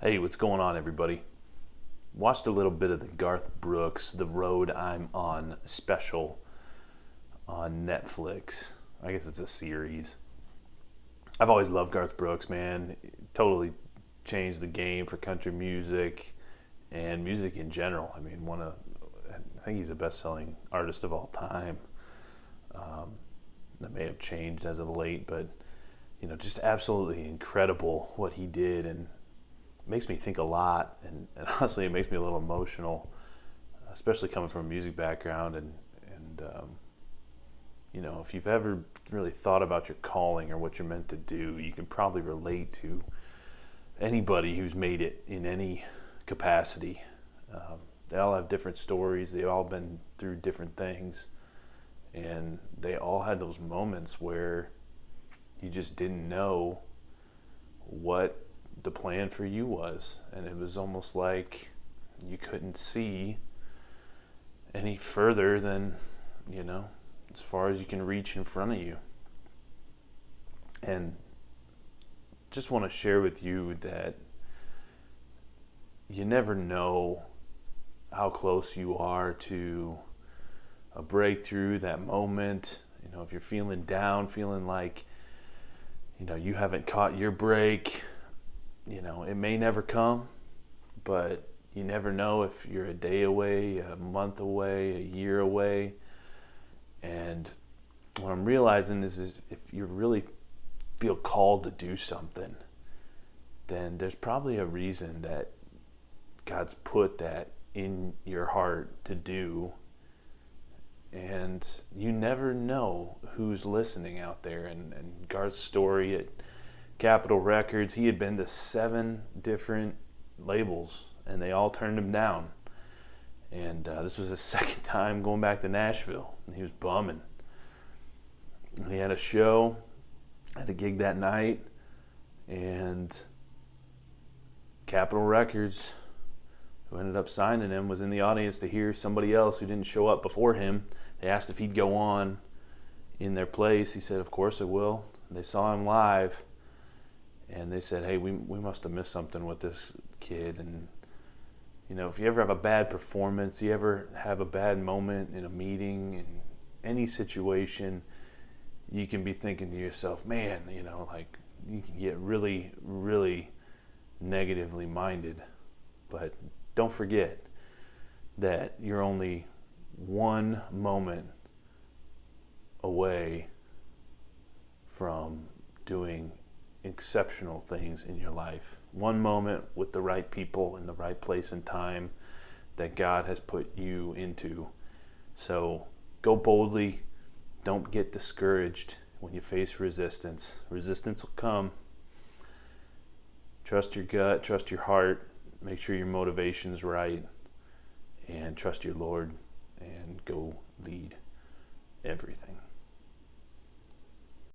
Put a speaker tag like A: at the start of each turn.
A: Hey, what's going on, everybody? Watched a little bit of the Garth Brooks The Road I'm On special on Netflix. I guess it's a series. I've always loved Garth Brooks, man. Totally changed the game for country music and music in general. I think he's the best-selling artist of all time. That may have changed as of late, but just absolutely incredible what he did, and makes me think a lot, and honestly it makes me a little emotional, especially coming from a music background, and if you've ever really thought about your calling or what you're meant to do, you can probably relate to anybody who's made it in any capacity. They all have different stories, they've all been through different things, and they all had those moments where you just didn't know what the plan for you was, and it was almost like you couldn't see any further than as far as you can reach in front of you. And just want to share with you that you never know how close you are to a breakthrough, that moment. If you're feeling down, feeling like you haven't caught your break, it may never come, but you never know if you're a day away, a month away, a year away. And what I'm realizing is if you really feel called to do something, then there's probably a reason that God's put that in your heart to do. And you never know who's listening out there. And Garth's story at Capitol Records, he had been to 7 different labels, and they all turned him down. And this was his second time going back to Nashville, and he was bumming. And he had a show, had a gig that night, and Capitol Records, who ended up signing him, was in the audience to hear somebody else who didn't show up before him. They asked if he'd go on in their place. He said, "Of course I will." They saw him live, and they said, "Hey, we must have missed something with this kid." And if you ever have a bad performance, you ever have a bad moment in a meeting, in any situation, you can be thinking to yourself, man, like you can get really, really negatively minded. But don't forget that you're only one moment away from doing exceptional things in your life. One moment with the right people in the right place and time that God has put you into. So go boldly. Don't get discouraged when you face resistance. Resistance will come. Trust your gut, trust your heart, make sure your motivation's right, and trust your Lord, and go lead everything.